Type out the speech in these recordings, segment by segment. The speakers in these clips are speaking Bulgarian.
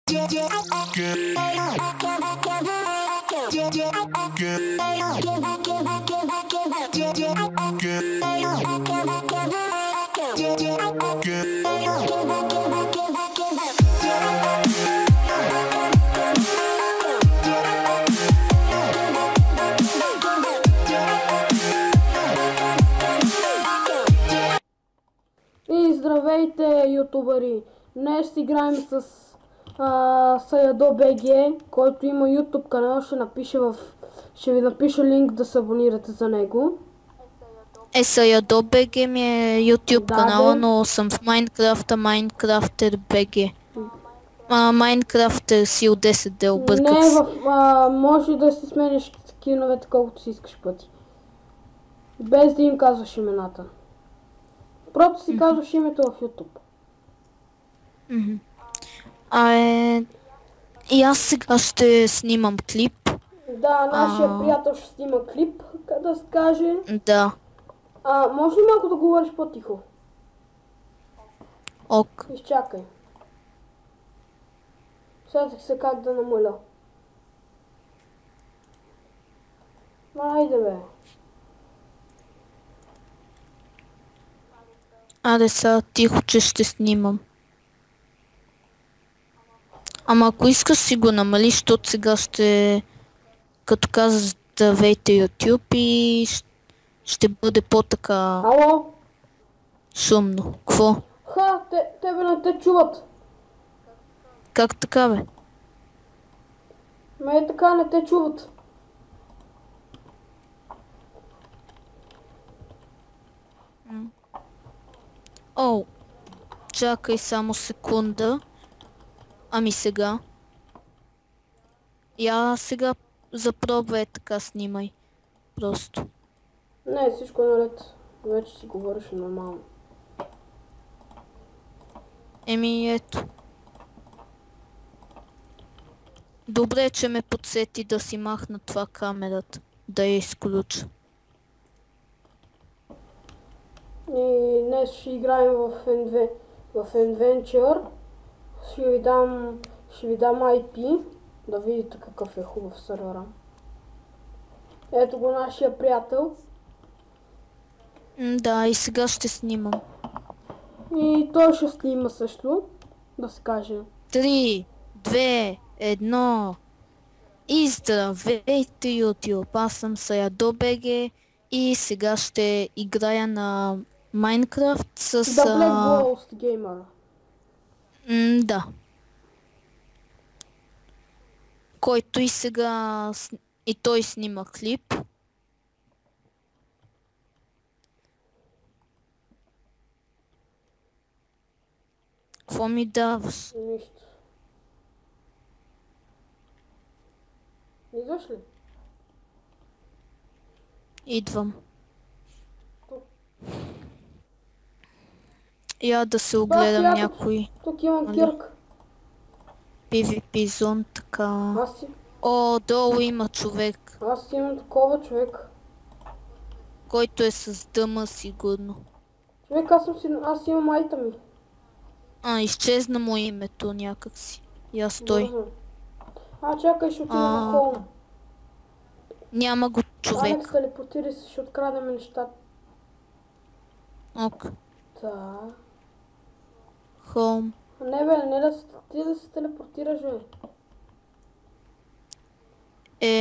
И здравейте, ютубъри! Днес играем с Sayado.bg, който има YouTube канал, ще ви напиша линк да се абонирате за него. Sayado.bg ми е YouTube канала, но съм в Minecraft.bg. Minecraft сил 10 да обърках. Не, може да си смениш скиновете колкото си искаш пъти. Без да им казваш имената. Просто си казваш името в YouTube. И аз сега ще снимам клип. Да, нашия приятел ще снима клип, да се каже. Да. Може ли малко да говориш по-тихо? Ок. Изчакай. Сетих се как да намаля. Айде бе. Аре сега тихо, че ще снимам. Ама ако искаш си го намали, защото сега ще... Като каза здравейте YouTube и ще бъде по-така... Ало? Шумно. Кво? Тебе не те чуват. Как така бе? Ме така не те чуват. О, чакай само секунда. Ами сега. Я сега запробвай така снимай. Просто. Не, всичко е наред. Вече си говориш нормално. Еми ето. Добре, че ме подсети да си махна това камерата. Да я изключа. И днес ще играем в Adventure. Ще ви дам IP, да видите какъв е хубав сървъра. Ето го нашия приятел. Да, и сега ще снимам. И той ще снима също, да се каже. 3, 2, 1. И здравейте YouTube, аз съм Sayado.bg и сега ще играя на Minecraft с... The Black Ghost Gamer. Да. Който и сега... И той снима клип. Какво ми даваш? Нищо. Идваш ли? Идвам. Я да се огледам някой. Тук имам кирк. PvP зон, така. О, долу има човек. Аз имам такова човек. Който е с дъма сигурно. Човек, аз имам айтами. Изчезна му името някакси. Я стой. Чакай, ще отида на холм. Няма го човек. Алекс, телепортирай се, ще откраднем нещата. Ок. Да. Холм. Не бе, ти да се телепортираш, бе.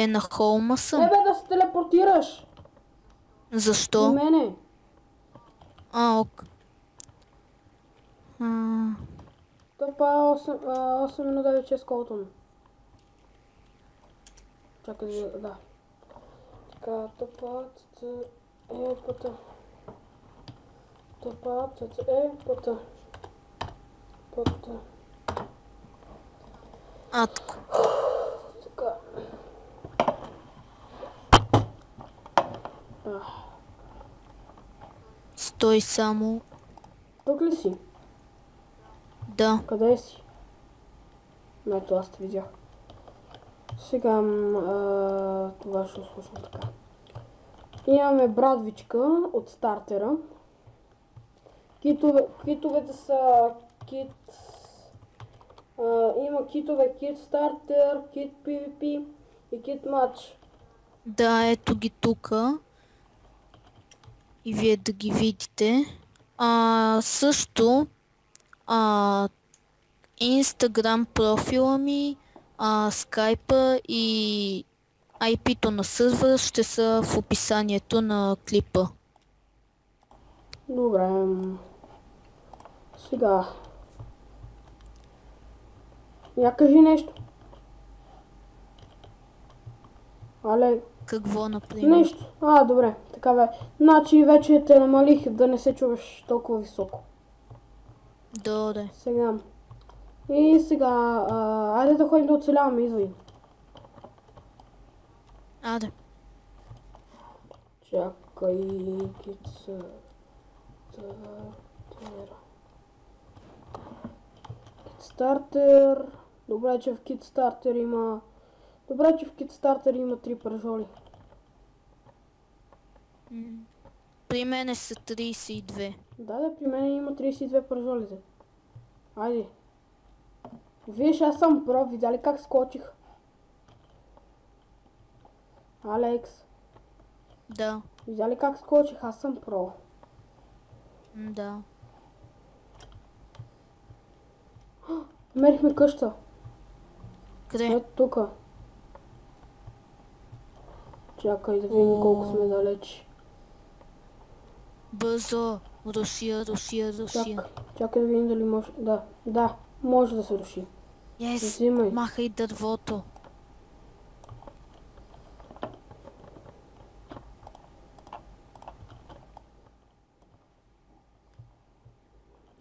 На холма съм. Не бе, да се телепортираш. Защо? И мене. Ок. Топа 8 минута вече е сколтон. Чакай, да. Така, топа, пъта. Топа, пъта. Пъта. Така. Така. Стой само. Тук ли си? Да. Къде си? Ето, аз те видях. Сега това ще слушам така. Имаме брадвичка от стартера. Китовете са кит Има китове Kit Starter, Kit PvP и Kit Match. Да, ето ги тука. И вие да ги видите. Също Instagram профила ми, скайпа и IP-то на сървъра ще са в описанието на клипа. Добре. Сега. Я кажи нещо. Але, Какво, например? нещо. Добре. Така бе. Значи вече те намалих да не се чуваш толкова високо. Добре. Сега. И сега. Айде да ходим да оцеляваме, идвай. Аде. Чакай, кица. Китстартер. Добре, че в Китстартер има... Добре, че в Китстартер има 3 пържоли. При мене са 32. Да, при мен има 32 пържолите. Айде. Виж, аз съм про, видя ли как скочих? Алекс, Да. видя ли как скочих? Аз съм про. Да. Намерихме къща. Къде? Ето тука. Чакай да видим колко сме далеч. Бързо. Русия. Чакай да видим дали може... Да, може да се руши. Взимай. Махай дървото.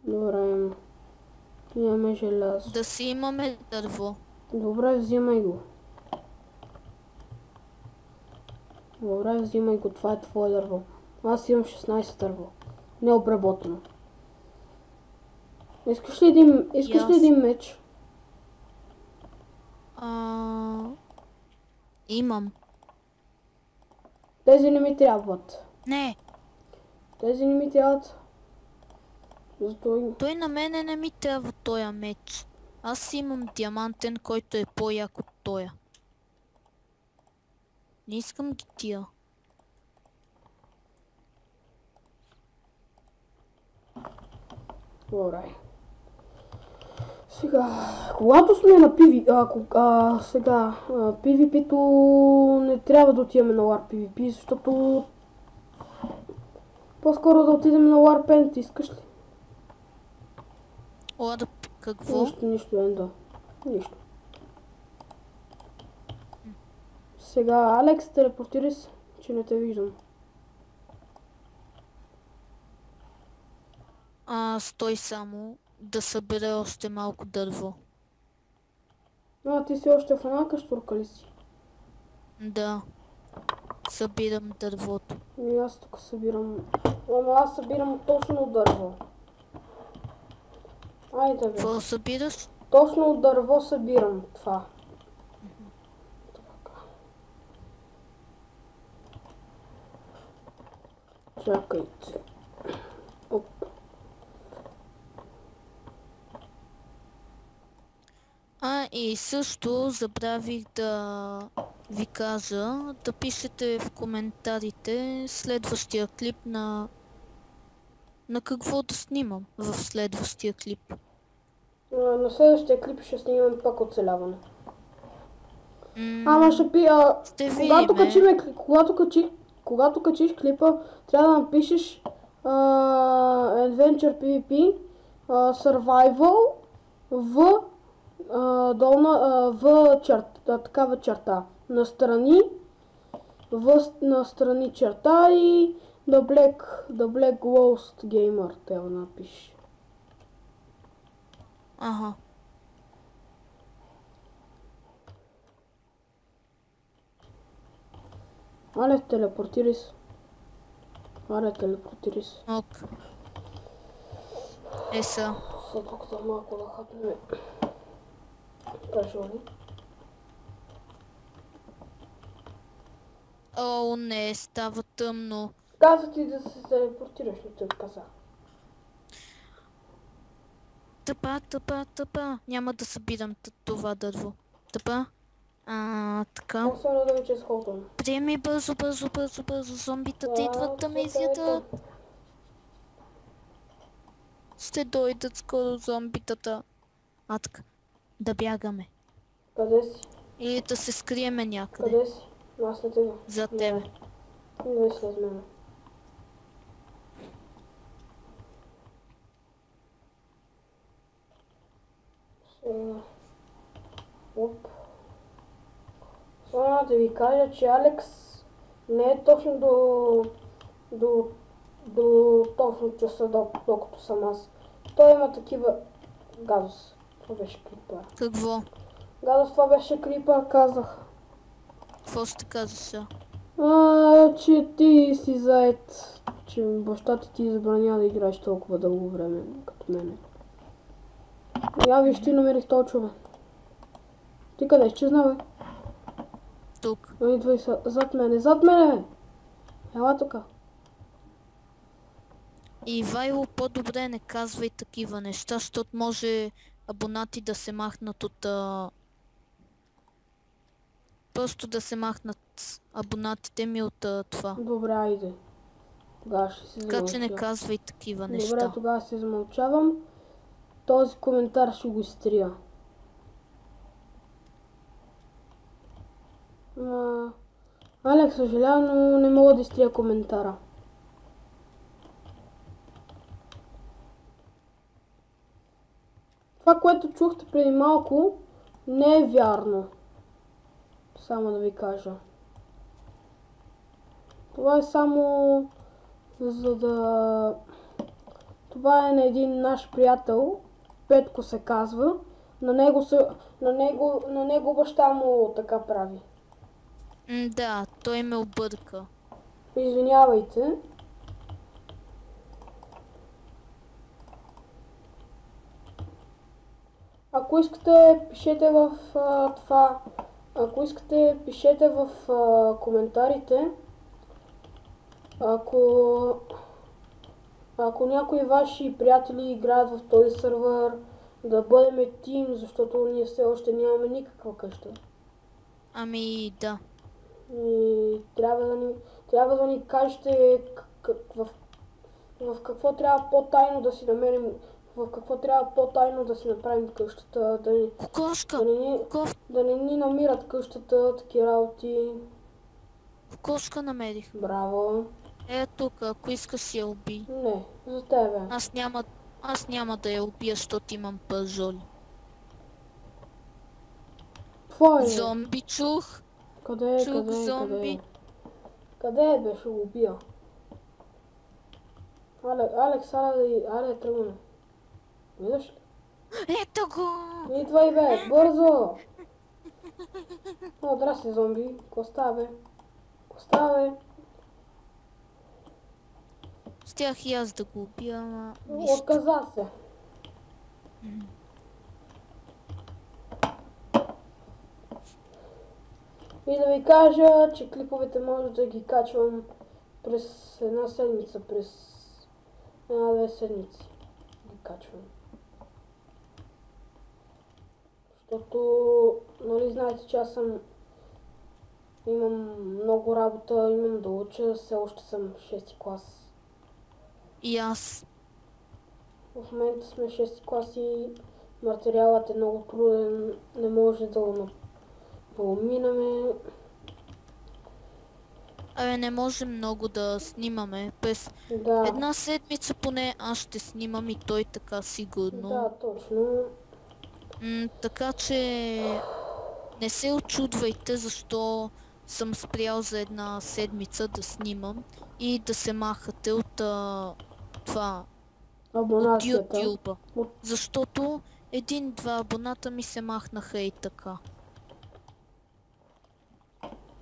Добре. Имаме желязо. Да си имаме дърво. Добре, взимай го. Добре, взимай го. Това е твое дърво. Аз имам 16 дърво. Необработено. Искаш ли един меч? Имам. Тези не ми трябват. Не. Тези не ми трябват. Той на мене не ми трябва тоя меч. Аз имам диамантен, който е по-як от тоя. Не искам ги тия. Добре. Сега, когато сме на PvP-то не трябва да отиваме на War PvP, защото по-скоро да отидем на Warpaint, искаш ли? Какво? Нищо, Енда. Нищо. Сега, Алекс, телепортирай се, че не те виждам. Стой само да събере още малко дърво. Ти си още в една каштурка ли си? Да. Събирам дървото. И аз тук събирам... аз събирам точно от дърво. Айде бе. Какво събираш? Точно от дърво събирам това. Чакайте. Оп. И също забравих да ви кажа да пишете в коментарите следващия клип на какво да снимам в следващия клип. На следващия клип ще снимаме пак оцеляване. Ама ще пи... Когато качиш клипа, трябва да напишеш Adventure PvP Survival в долна в черта, такава черта. Настрани черта и The Black Ghost Gamer трябва да напишеш. Ага. Але, телепортирай се. Ок. Са. Тук за малко да хапнем. Пържоли. Не, става тъмно. Каза ти да се телепортираш, не те каза. Тъпа. Няма да събирам това дърво. Тъпа. Така. Особено да ви че сходвам. Приеми бързо. Зомбитата идват да ме изядат. Ще дойдат скоро зомбитата. Така. Да бягаме. Къде си? Или да се скриеме някъде. Къде си? Аз не тега. За тебе. Идвай след мен. Сега. Оп. Само да ви кажа, че Алекс не е точно до точно часа, докато съм аз. Той има такива... Гадос. Това беше крипър. Какво? Гадос, това беше крипър, казах. Какво ще каза сега? Че ти си заед. Че баща ти забраня да играеш толкова дълго време, като мене. Я виж, ти намерих този човек. Ти къде изчезна, бе? Тук. Идвай зад мене! Ела тук. Ивайло, по-добре не казвай такива неща, защото може абонати да се махнат от... Просто да се махнат абонатите ми от това. Добре, айде. Тогава ще се Така че замълча. не казвай такива неща. Добре, тогава се замълчавам. Този коментар ще го изтрия. Алекс, съжалявам, но не мога да изтрия коментара. Това, което чухте преди малко, не е вярно. Само да ви кажа. Това е само за да... Това е на един наш приятел, Петко се казва. На него баща му така прави. Да, той ме обърка. Извинявайте. Ако искате, пишете в това. Ако искате, пишете в коментарите. Ако някои ваши приятели играят в този сървър, да бъдем тим, защото ние все още нямаме никаква къща. Ами да. И трябва да ни кажете в какво трябва по-тайно да си намерим, в какво трябва по-тайно да си направим къщата, Кокошка! да не ни намират къщата, такива работи. Кокошка намерих. Браво. Тук, ако искаш си я убий. Не, за тебе. Аз няма да я убия, защото имам пазоли. Твой. Зомби чух. Къде? Зомби. Къде беше го убия? Алекс, аре, тръгваме. Виждаш ли? Ето го! Идвай, бе, бързо! О, здрасти, зомби. Ко става, бе? Щях и аз да го убия, ама... Отказа се. И да ви кажа, че клиповете може да ги качвам през една седмица, през една-две седмици ги качвам. Защото, нали знаете, че аз имам много работа, имам да уча, все още съм 6 клас. И аз. В момента сме 6 клас и материалът е много труден, не може да го минаме. Не може много да снимаме. През една седмица поне аз ще снимам и той така сигурно. Да, точно. Така че не се очудвайте защо съм спрял за една седмица да снимам и да се махате от това. Абонацията. От YouTube. Защото един-два абоната ми се махнаха и така.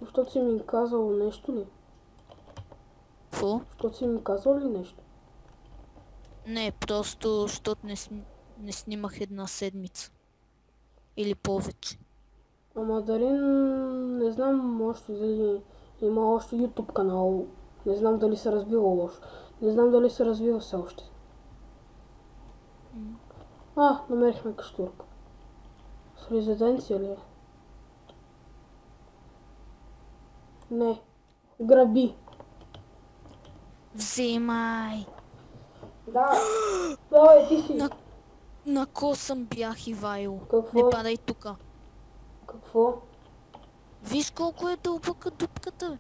Защото си ми казал нещо ли? Какво? Защото си ми казал ли нещо? Не, просто защото не снимах една седмица. Или повече. Ама дали не знам още дали има още YouTube канал. Не знам дали се развива още. Не знам дали се развива все още. Намерихме каштурка. С резиденция ли е? Не. Граби. Вземай! Да. Давай, ти си. На косъм бях, Ивайло. Какво? Не падай тука. Какво? Виж колко е дълбока дупката.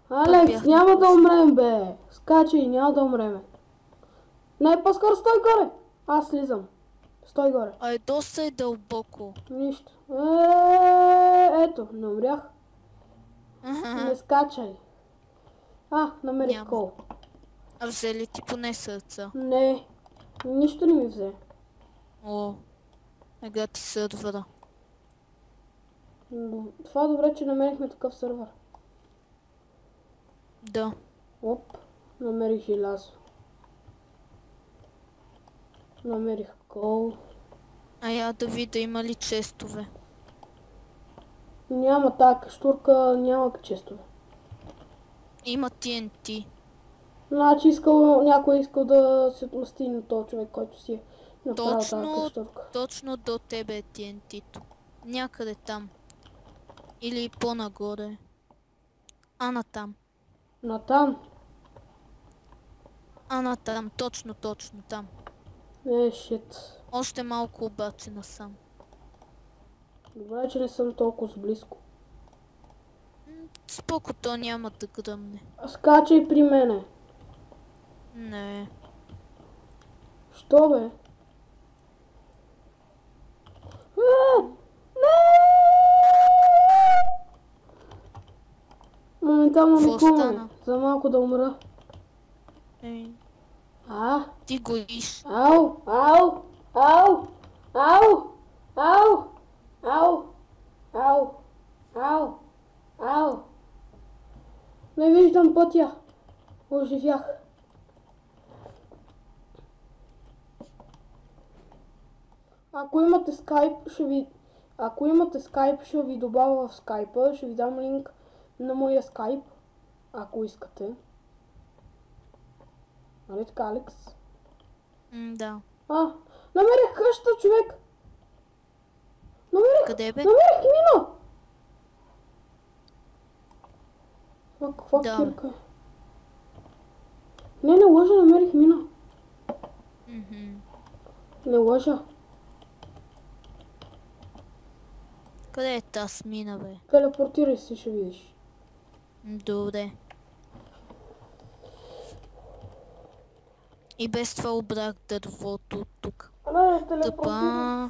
Алекс, бях няма на да косъм. умрем, бе. Скачай, няма да умреме. Не, по-скоро стой горе. Аз слизам. Стой горе. Доста е дълбоко. Нищо. Ето, не умрях. Не скачай. Намерих Няма. кол. А взели ти поне сърца? Не, нищо не ми взе. Ега ти сървъра. Това е добре, че намерихме такъв сървър. Да. Оп, намерих желязо. Намерих кол. Я да видя има ли честове. Няма така штурка, няма честове. Има TNT. Значи някой искал да се отмъсти на този човек, който си е направил тази штурка. Точно до тебе е TNT-то. Някъде там. Или по-нагоре. Натам. Натам? Натам. Точно там. Шит. Още малко обаче насам. Добре, че не съм толкова близко. Споко, то няма да гръмне. Скачай при мене. Не. Що бе? Не! Моментално лекуваме. За малко да умра. Ти гориш. Ау! Ау! Ау! Ау! Ау! Ау! Ау! Ау! Ау! Не виждам пътя. Оживях. Ако имате скайп, ще ви добавя в скайпа. Ще ви дам линк на моя скайп, ако искате. Нали така, Алекс? Да. Намерих къща, човек! Къде бе? Намерих мина! Каква кирка е? Не лъжа, намерих мина. Не лъжа. Къде е тази мина, бе? Телепортирай се, ще видиш. Добре. И без това обрах дървото от тук. Тъпа.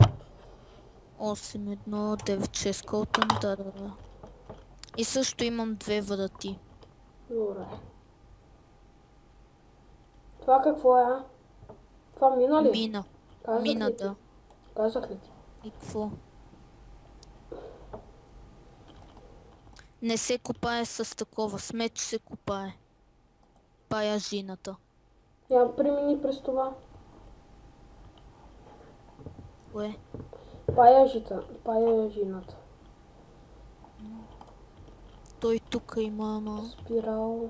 8-1-9-6 колтън, да. И също имам 2 врати. Добре. Това какво е, Това мина ли? Мина. Мина, да. Казах ли ти? И какво? Не се копае с такова. Смеч се копае. Пая жината. Я премини през това. Кое? Пая жината. Той тук има, ама... Спирал.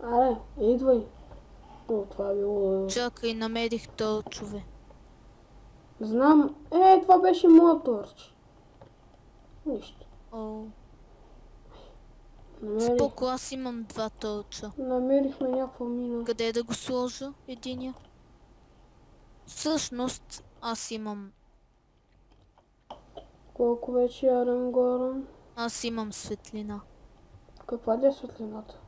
Аре, идвай. Това е било... Чакай, намерих тълчове. Знам. Това беше моят торч. Нищо. Споко, аз имам 2 тълча. Намерихме някаква мина. Къде да го сложа единия? Всъщност, аз имам... Колко вече ядем горе? Аз имам светлина. Каква да е светлината?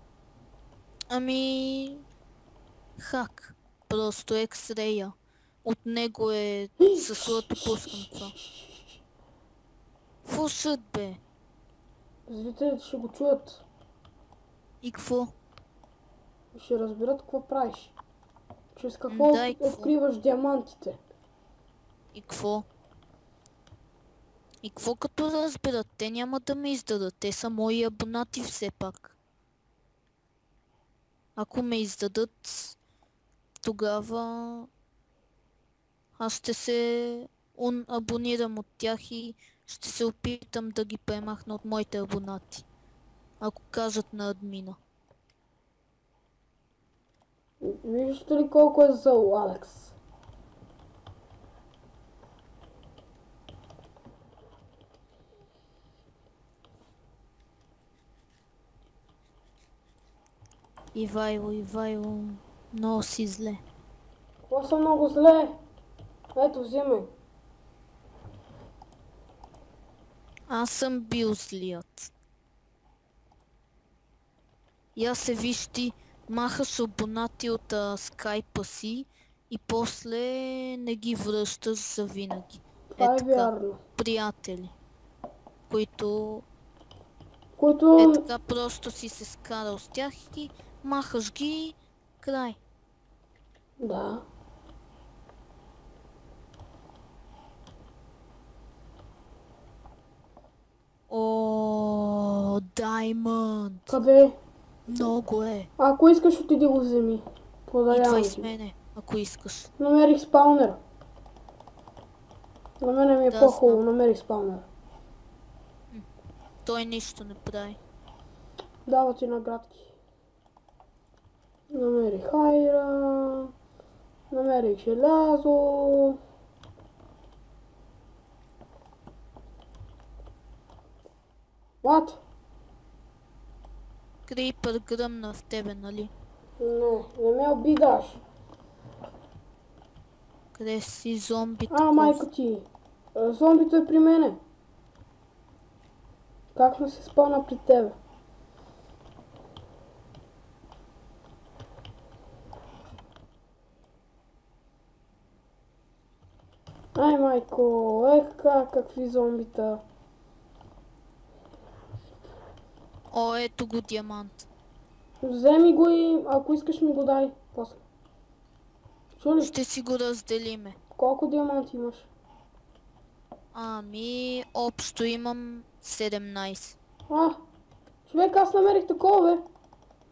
Хак. Просто X-Ray. От него е със лъто пускам това. Фушът, бе. Зрителите ще го чуят. И какво? Ще разберат какво правиш. Чрез какво откриваш диамантите. И какво? И какво като разберат? Те няма да ме издадат. Те са мои абонати все пак. Ако ме издадат, тогава аз ще се абонирам от тях и ще се опитам да ги премахна от моите абонати. Ако кажат на админа. Виждате ли колко е зъл, Алекс? Ивайло, много си зле. Какво съм много зле? Ето, взимай. Аз съм бил злият. Я се виж ти, махаш абонати от скайпа си и после не ги връщаш за винаги. Това е вярно. Приятели, които Които... така просто си се скарал с тях и махаш ги, край. Да. О, Даймонд! Къде? Много е. Ако искаш, отиди го вземи. Идвай Подарявам с ти. мене, ако искаш. Намерих спаунер. На мене ми е Да, по-хубаво, знам. намерих спаунер. Той нищо не прави. Дава ти наградки. Намерих айра. Намерих желязо. What? Крипър гръмна в тебе, нали? Не ме обидаш. Къде си зомби Майко ти. Зомбито е при мене. Как не се спълна при тебе? Майко, какви зомбита. О, ето го диамант. Вземи го и ако искаш ми го дай. После. Чули? Ще си го разделиме. Колко диаманти имаш? Общо имам 17. Човек, аз намерих такова, бе.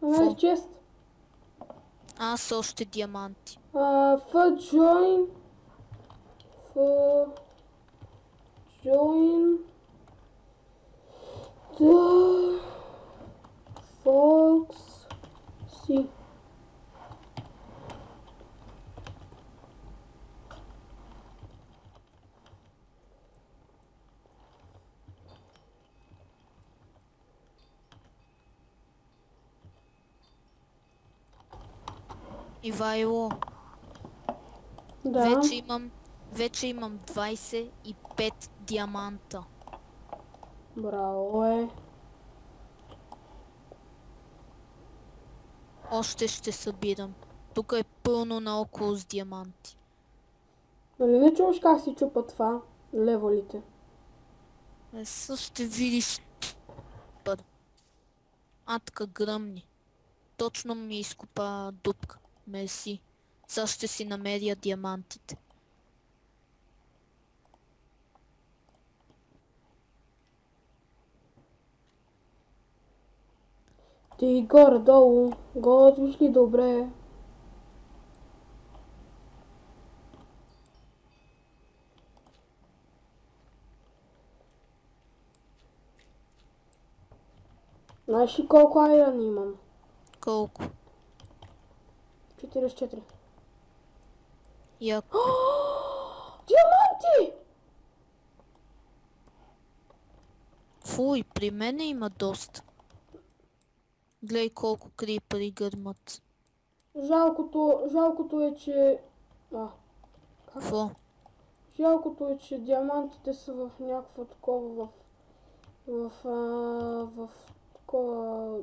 Намерих чест. Аз още диаманти. Join the Fox Sea. Ивайло, Да. вече имам 25 диаманта. Браво е. Още ще събирам. Тук е пълно наоколо с диаманти. Нали не чуваш как си чупа това? Левелите. Сега ще видиш. Така гръмни. Точно ми изкопа дупка. Мерси. Сега ще си намеря диамантите. Ти горе-долу. Готвиш ли добре? Знаеш ли колко айрон имам? Колко? 44. Яко. Диаманти! Фуй, при мене има доста. Глей колко крипъри гърмат. Жалкото е, че... Какво? Жалкото е, че диамантите са в някакво такова в такова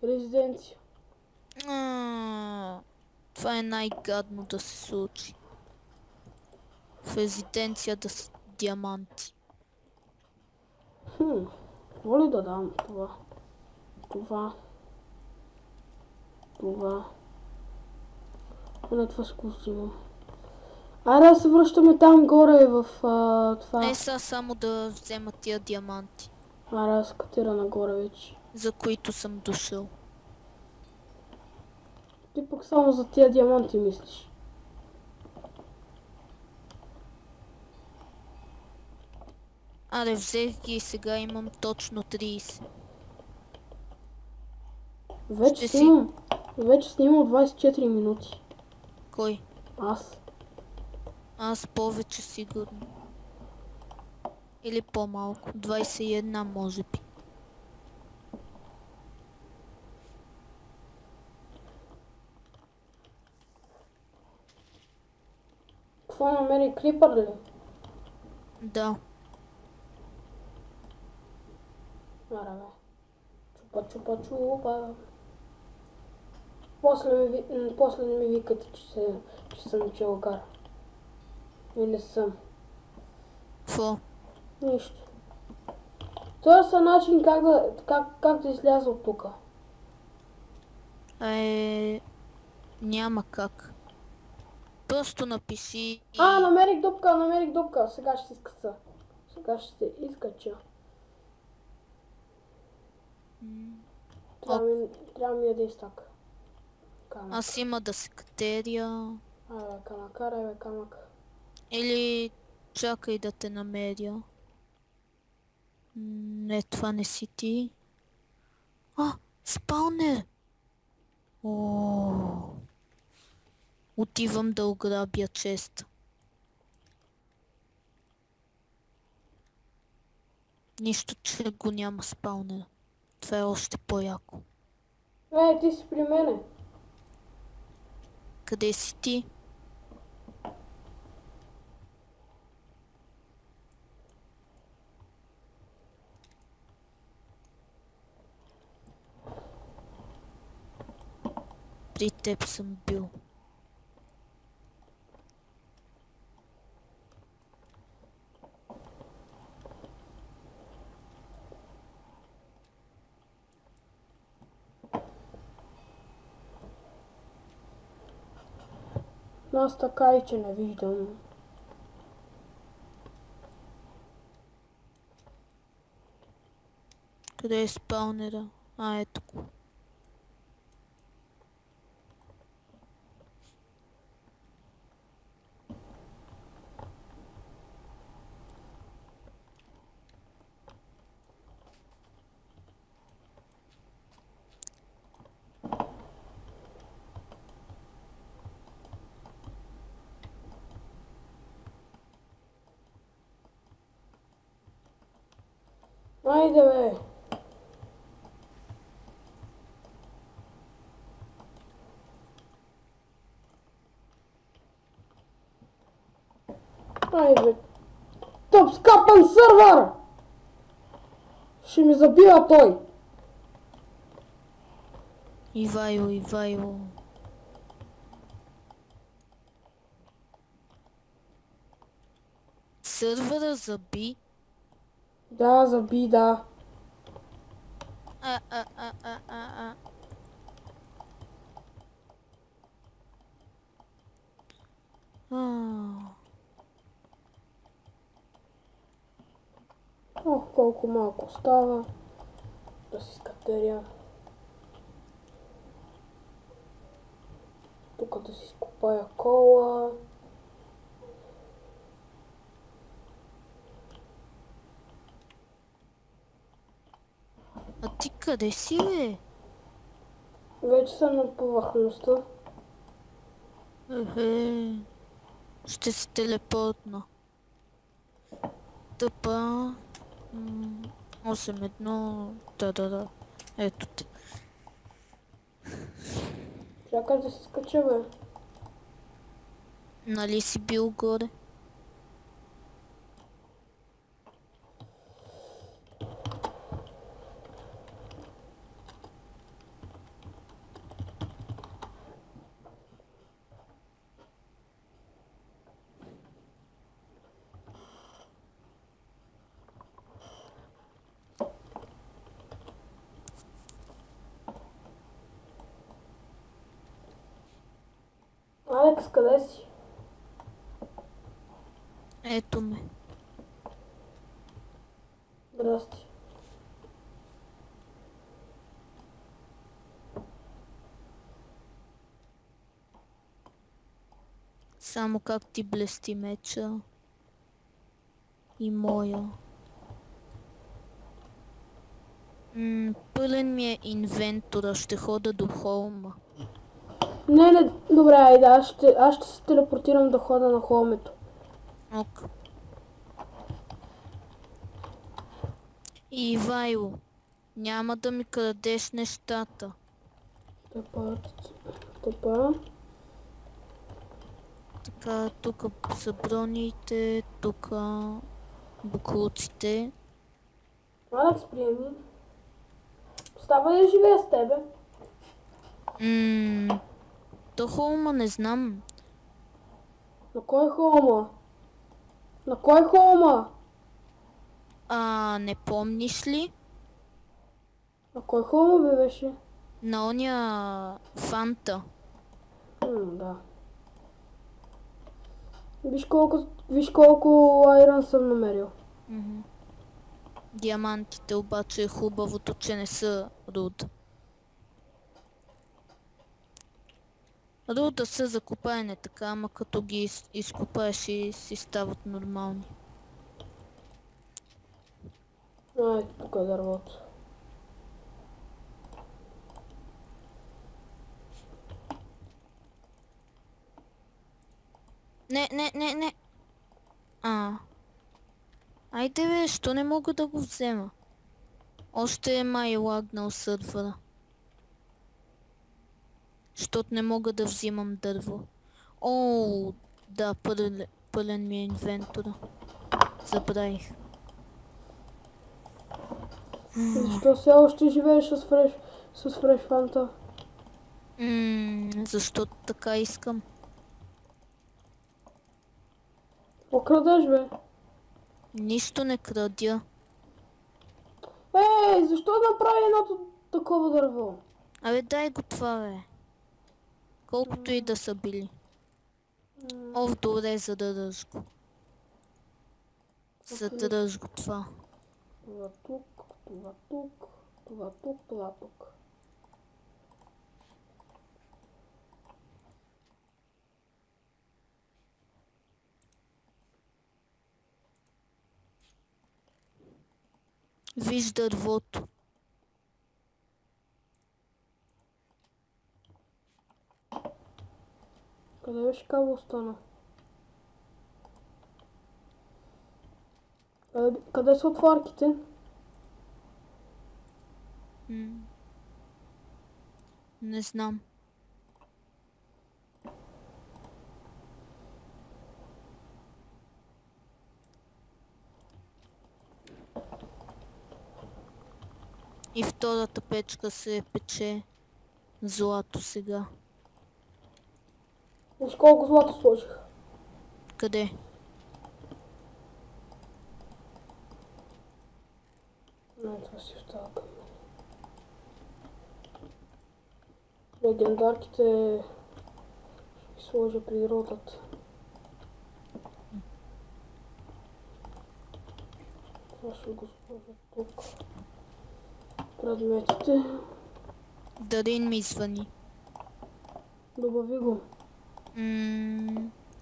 резиденция. Това е най-гадно да се случи. В резиденция да са диаманти. Какво ли да дам това? Не, това с взимам. Айде да се връщаме там горе в това. Сега само да взема тия диаманти. Айде да се катира нагоре вече. За които съм дошъл. Ти пък само за тия диаманти мислиш. Взех ги и сега имам точно 30. Вече Вече снимал 24 минути. Кой? Аз. Аз повече сигурно. Или по-малко. 21 може би. Какво намери, крипър ли? Да. Ара бе. Чупа, чупа, чупа. После не ми викате, че съм челгар. И не съм. Какво? Нищо. Това е начин как да изляза от тука. Няма как. Просто напиши... Намерих дупка. Сега ще изкъса. Сега ще се изкача. Трябва ми един стак. Камък. Аз има да се катеря. Камък. Камък. Или чакай да те намеря. Не, това не си ти. Спаунер! Отивам да ограбя чест. Нищо, че го няма спаунера. Това е още по-яко. Ти си при мене. Къде си ти? При теб съм бил. Аз така и че не виждам. Къде е спаунера? Ето го. Айде бе. Айде. Топ скапан сървър! Ще ми забива той. Ивайло. Сървъра заби? Да, заби, да. Колко малко остава. Да си скатеря. Тук да си скопая кола. А ти къде си, бе? Вече съм на повърхността. Ще се телепортна. Тъпа. 8-1. Да. Ето те. Чакай да се скача, бе. Нали си бил горе? Алекс, къде си? Ето ме. Здрасти. Само как ти блести меча. И моя. Пълен ми е инвентора, ще хода до холма. Не, добре, айде, аз ще се телепортирам да хода на холмето. Ок. Ивайло, няма да ми крадеш нещата. Тъпа. Така, тук са броните, тук буклуците. Алекс, приеми. Става ли да живея с тебе? То холма не знам. На кой холма? На кой холма? Не помниш ли? На кой холма бе беше? На оня фанта. Да. Виж колко айрон съм намерил. Диамантите обаче е хубавото, че не са руд. Руда са за копаене така, ама като ги изкопаеш и си стават нормални. Ето тук е дървото. Не. Айде бе, що не мога да го взема? Още май е лагнал сървъра. Щото не мога да взимам дърво. Оу, да, пълен ми е инвентора. Забравих. Защо все още живееш с фреш фанта? Защото така искам. Окрадеш бе? Нищо не крадя. Ей, защо направи едното такова дърво? Абе, дай го това, бе. Колкото и да са били. Добре, задръж го. Задръж го това. Това тук, това тук, това тук, това тук. Виж дървото. Къде беше кабелстона? Къде са отварките? Не знам. И втората печка се пече злато сега. Виж колко злато сложих. Къде? Не, това си остава към мен. Легендарките ще ги сложа при ротата. Това ще го сложа тук. Предметите. Дарин ми звъни. Добави го.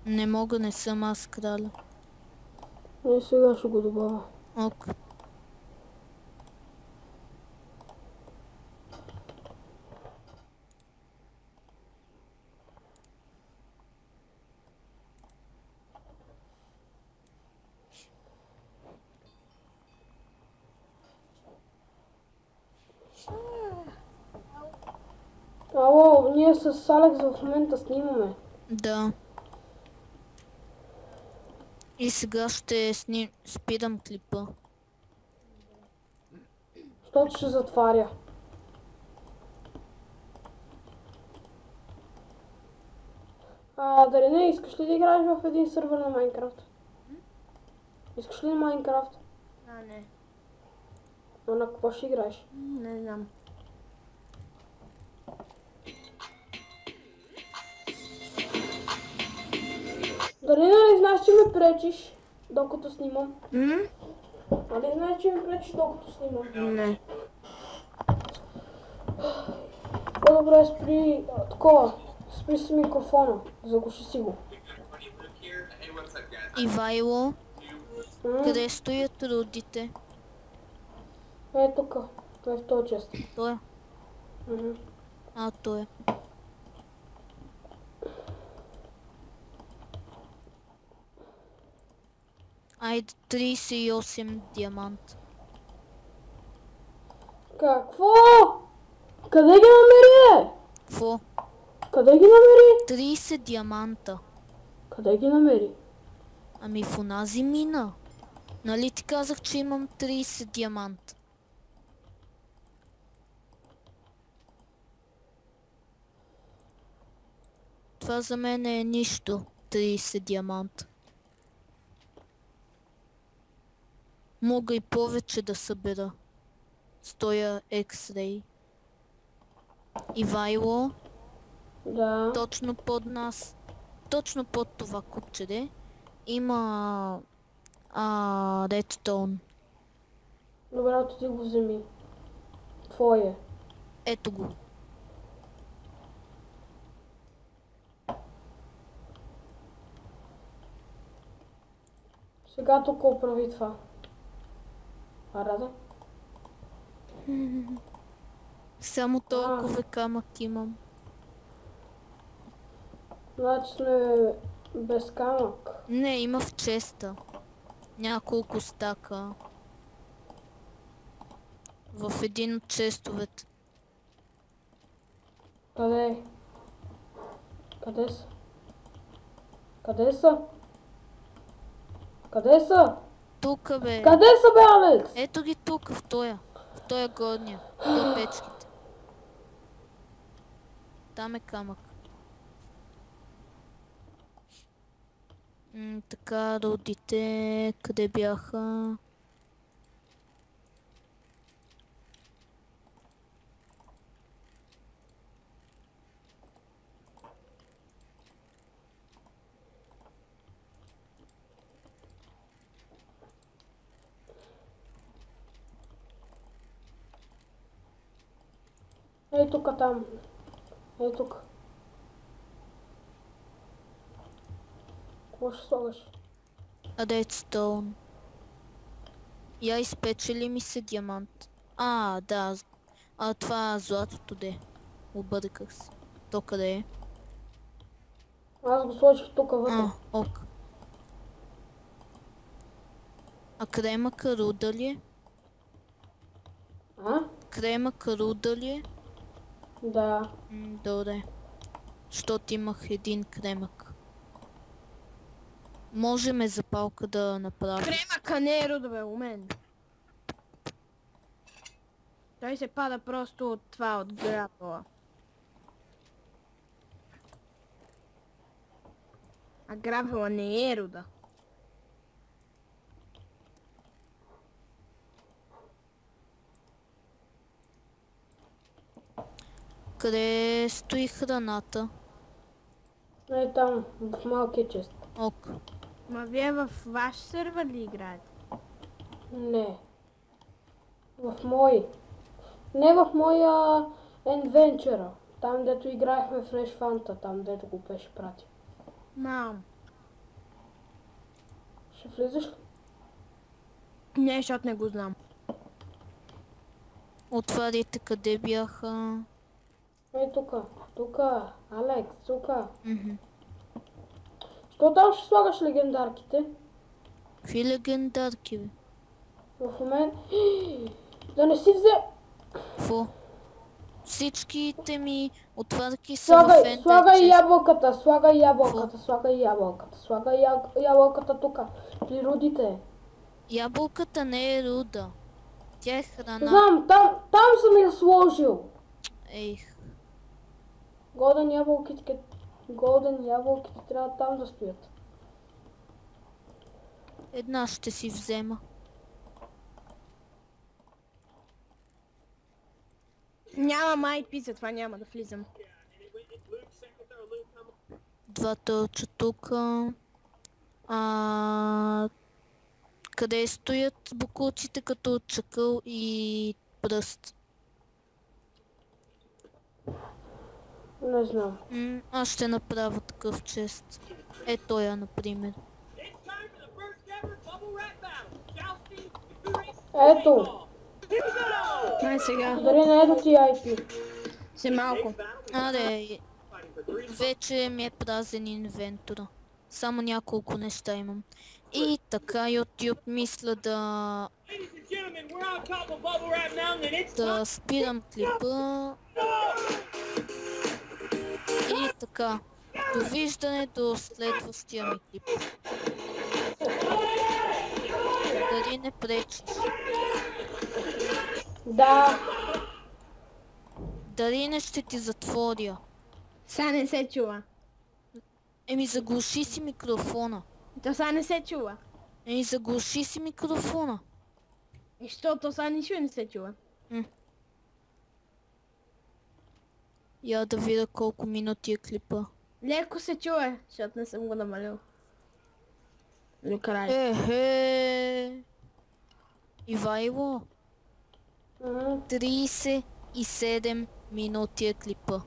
Не мога, не съм аз краля. Сега ще го добавя. Ок. Ало, ние с Алекс в момента снимаме. Да. И сега ще спирам клипа. Защото ще затваря. Дали не, искаш ли да играеш в един сървър на Майнкрафт? Искаш ли на Майнкрафт? Не. А на какво ще играеш? Не знам. Дали не знаеш, че ме пречиш, докато снимам? Нали знаеш, че ме пречиш, докато снимам? Не. По-добре спри такова. Спри си микрофона. Заглуши си го. Ивайло, къде стоят рудите? Тук. Това е в този част. Той е. Той е. Айде 38 диамант. Какво? Къде ги намери? Какво? Къде ги намери? 30 диаманта. Къде ги намери? Ами в онази мина. Нали ти казах, че имам 30 диамант? Това за мен е нищо. 30 диаманта. Мога и повече да събера. Стоя X-Ray. Ивайло, Да. точно под нас, точно под това купче, има Redstone. Добре, отиди го вземи. Твое. Ето го. Сега тук оправи това. Рада? Само толкова камък имам. Значи сме без камък. Не, има в честа. Няколко стака. В един от честовете. Къде? Къде са? Къде са? Къде са? Тука бе. Къде са бе, Алекс? Ето ги тук, в тоя. В тоя горния. До печките. Там е камък. Така, родите, къде бяха? Ей тук, там. Ей тук. Какво ще слагаш? Redstone. Я изпечели ми се диамант. Да. Това златото де. Обърках се. То къде е? Аз го сложих тук вътре. Ок. А кремъка руда ли е? Кремъка руда ли е? Да. Добре. Щото имах един кремък. Можеме запалка да направим. Кремъка не е руда, бе, у мен. Той се пада просто от това, от грабла. А грабла не е руда. Къде стои храната? Ей там, в малкия чест. Ок. Ма вие в ваш сервер ли играете? Не. В мой. Не в моя Adventure. Там, дето играехме Fresh Fanta, там, дето го беше прати. Мам. Ще влизаш ли? Не, защото не го знам. Отварите къде бяха? Ей тука, тука, Алекс, тука. Що там ще слагаш легендарките? Какви легендарки, бе? В момент... Да не си взе... Фу. Всичките ми отварки са Слагай, в Ender слагай Chest. ябълката, слагай ябълката, слагай ябълката, слагай ябълката тука. При родите. Ябълката не е руда. Тя е храна. Знам, там съм я сложил. Ех. Голден ябълките трябва там да стоят. Една ще си взема. Нямам IP, затова няма да влизам. Два тълча тука. Къде стоят буклуците като чакъл и пръст? Не знам. Аз ще направя такъв чест. Е тоя, например. Ето. Ай сега. Дали не ето ти IP? Се малко. Аре, вече ми е празен инвентора. Само няколко неща имам. И така YouTube мисля да спирам клипа. И така. Довиждане до следващия ми клип. Дали не пречиш? Да. Дали не ще ти затворя? Сега не се чува. Еми заглуши си микрофона. То сега не се чува. Еми заглуши си микрофона. И защото сега нищо не се чува. Я да видя колко минути е клипа. Леко се чува, защото не съм го намалил. До край. Ехе. Ивайло, Мгм. 37 минути е клипа.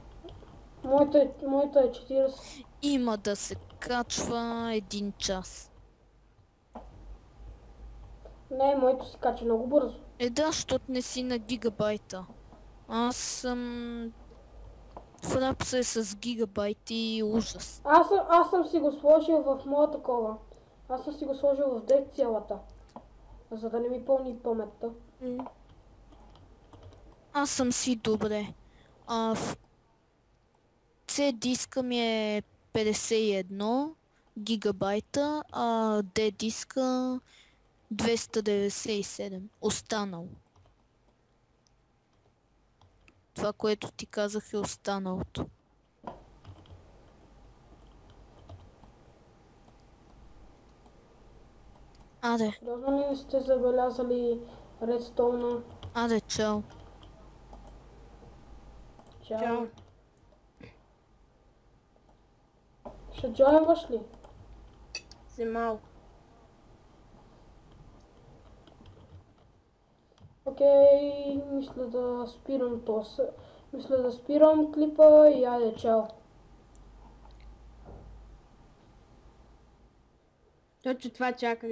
Моята е 40. Има да се качва 1 час. Не, моето се кача много бързо. Да, защото не си на гигабайта. Аз съм... Фрапса е с гигабайти, ужас. Аз съм си го сложил в моя такова. Аз съм си го сложил в 10 цялата. За да не ми пълни паметта. Аз съм си добре. В C диска ми е 51 гигабайта, а D диска 297. Останал. Това, което ти казах, е останалото. Аде, Сериозно ли не сте забелязали редстоуна? аде, чао. Чао. Чао. Ще джойнваш ли? Си малко. Окей, мисля да спирам Мисля да спирам клипа и айде, чао. Точно това чаках.